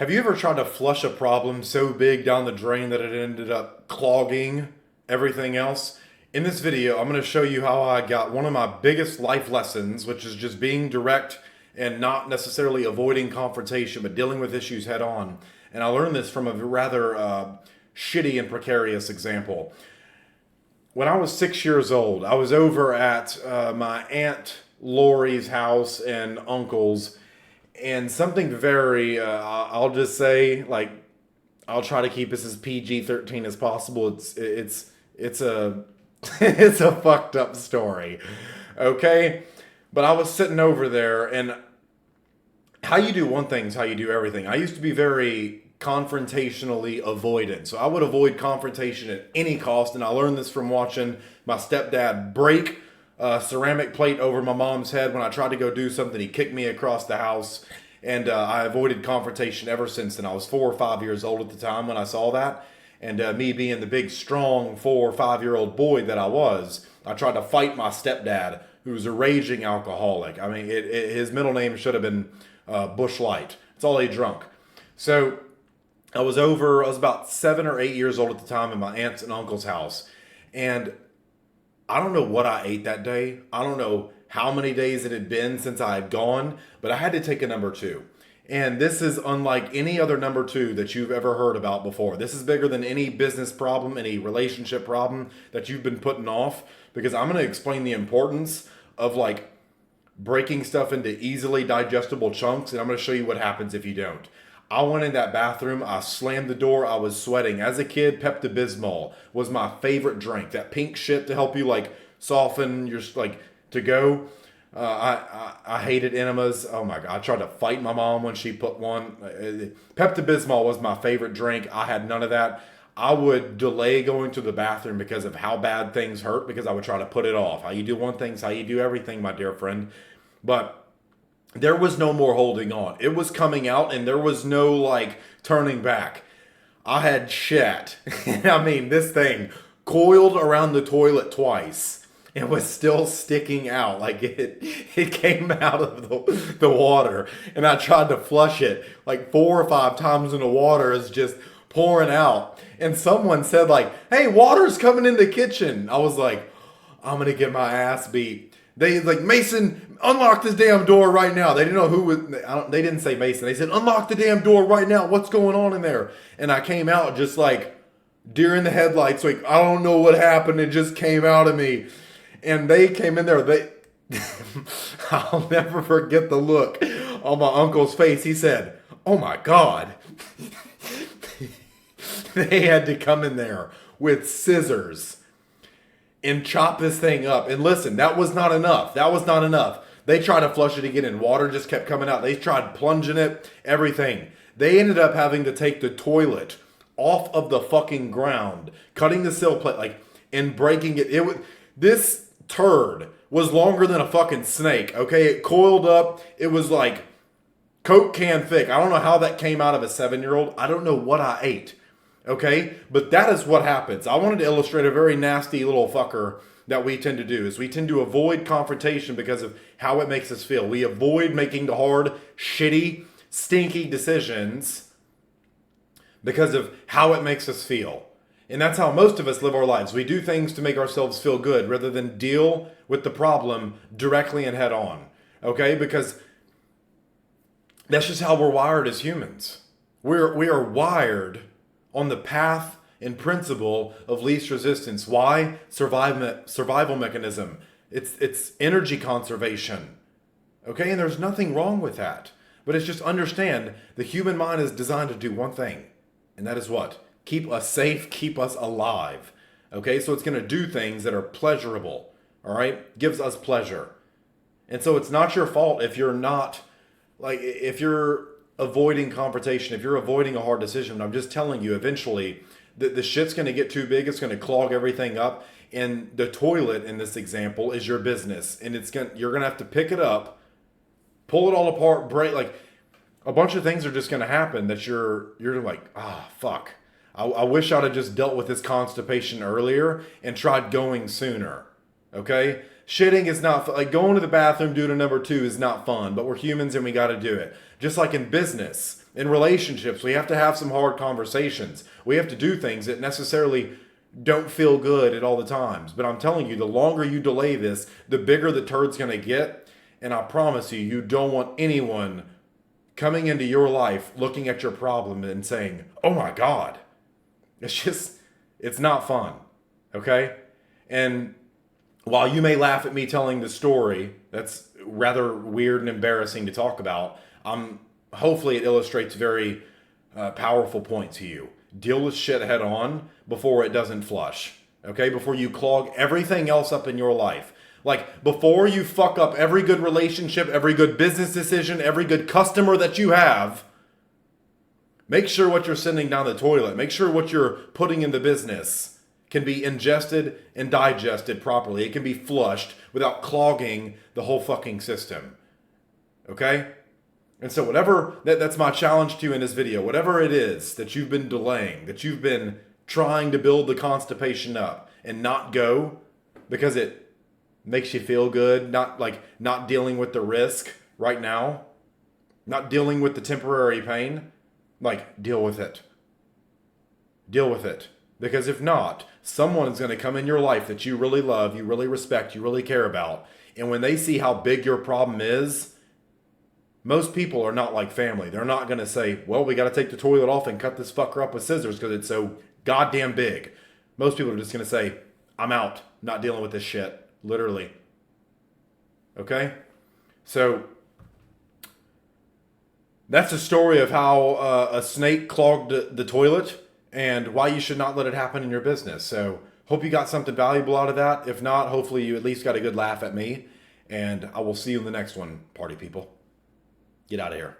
Have you ever tried to flush a problem so big down the drain that it ended up clogging everything else? In this video, I'm going to show you how I got one of my biggest life lessons, which is just being direct and not necessarily avoiding confrontation, but dealing with issues head on. And I learned this from a rather shitty and precarious example. When I was 6 years old, I was over at my Aunt Lori's house and uncle's, and something very, I'll just say, like, I'll try to keep this as PG-13 as possible. It's a it's a fucked up story, okay? But I was sitting over there, and how you do one thing is how you do everything. I used to be very confrontationally avoidant, so I would avoid confrontation at any cost, and I learned this from watching my stepdad break a ceramic plate over my mom's head when I tried to go do something. He kicked me across the house, and I avoided confrontation ever since then. I was 4 or 5 years old at the time when I saw that, and me being the big, strong 4 or 5-year-old boy that I was, I tried to fight my stepdad, who was a raging alcoholic. I mean, his middle name should have been Bush Light. It's all he drunk. So I was about 7 or 8 years old at the time in my aunt's and uncle's house, and I don't know what I ate that day. I don't know how many days it had been since I had gone, but I had to take a number two. And this is unlike any other number two that you've ever heard about before. This is bigger than any business problem, any relationship problem that you've been putting off, because I'm going to explain the importance of like breaking stuff into easily digestible chunks, and I'm going to show you what happens if you don't. I went in that bathroom, I slammed the door, I was sweating. As a kid, Pepto-Bismol was my favorite drink. That pink shit to help you like soften your, like, to go. I hated enemas. Oh my God, I tried to fight my mom when she put one. Pepto-Bismol was my favorite drink. I had none of that. I would delay going to the bathroom because of how bad things hurt, because I would try to put it off. How you do one thing is how you do everything, my dear friend. But there was no more holding on. It was coming out, and there was no like turning back. I had shit. I mean, this thing coiled around the toilet twice and was still sticking out. Like it came out of the water, and I tried to flush it like 4 or 5 times, and the water is just pouring out. And someone said like, "Hey, water's coming in the kitchen." I was like, I'm gonna get my ass beat. They like, "Mason, unlock this damn door right now." They didn't know who was. They didn't say Mason. They said, "Unlock the damn door right now. What's going on in there?" And I came out just like deer in the headlights. Like, I don't know what happened. It just came out of me. And they came in there. I'll never forget the look on my uncle's face. He said, "Oh my God." They had to come in there with scissors and chop this thing up. And listen, that was not enough. That was not enough. They tried to flush it again, and water just kept coming out. They tried plunging it, everything. They ended up having to take the toilet off of the fucking ground, cutting the sill plate, like, and breaking it. This turd was longer than a fucking snake, okay? It coiled up. It was like Coke can thick. I don't know how that came out of a 7-year-old. I don't know what I ate. Okay, but that is what happens. I wanted to illustrate a very nasty little fucker that we tend to do, is we tend to avoid confrontation because of how it makes us feel. We avoid making the hard, shitty, stinky decisions because of how it makes us feel. And that's how most of us live our lives. We do things to make ourselves feel good rather than deal with the problem directly and head on. Okay, because that's just how we're wired as humans. We are wired on the path and principle of least resistance. Why? Survival mechanism. It's energy conservation. Okay, and there's nothing wrong with that. But it's just understand the human mind is designed to do one thing, and that is what? Keep us safe, keep us alive. Okay, so it's going to do things that are pleasurable. All right, gives us pleasure. And so it's not your fault if you're not, like, if you're avoiding confrontation, if you're avoiding a hard decision. I'm just telling you, eventually the shit's going to get too big. It's going to clog everything up, and the toilet in this example is your business, and you're going to have to pick it up, pull it all apart, break, like, a bunch of things are just going to happen that you're like, fuck, I wish I'd have just dealt with this constipation earlier and tried going sooner. Okay, Shitting is not like going to the bathroom doing a number two is not fun, but we're humans and we got to do it. Just like in business, in relationships, we have to have some hard conversations. We have to do things that necessarily don't feel good at all the times. But I'm telling you, the longer you delay this, the bigger the turd's going to get. And I promise you, you don't want anyone coming into your life looking at your problem and saying, oh my God. It's not fun. Okay? And while you may laugh at me telling the story, that's rather weird and embarrassing to talk about, hopefully it illustrates very powerful point to you. Deal with shit head on before it doesn't flush. Okay? Before you clog everything else up in your life. Like, before you fuck up every good relationship, every good business decision, every good customer that you have, make sure what you're sending down the toilet, make sure what you're putting in the business can be ingested and digested properly. It can be flushed without clogging the whole fucking system. Okay? And so that's my challenge to you in this video. Whatever it is that you've been delaying, that you've been trying to build the constipation up and not go because it makes you feel good, not dealing with the risk right now, not dealing with the temporary pain, deal with it. Deal with it. Because if not, someone is going to come in your life that you really love, you really respect, you really care about. And when they see how big your problem is, most people are not like family. They're not going to say, well, we got to take the toilet off and cut this fucker up with scissors because it's so goddamn big. Most people are just going to say, I'm out, not dealing with this shit. Literally. Okay? So, that's a story of how a snake clogged the toilet and why you should not let it happen in your business. So, hope you got something valuable out of that. If not, hopefully you at least got a good laugh at me. And I will see you in the next one, party people. Get out of here.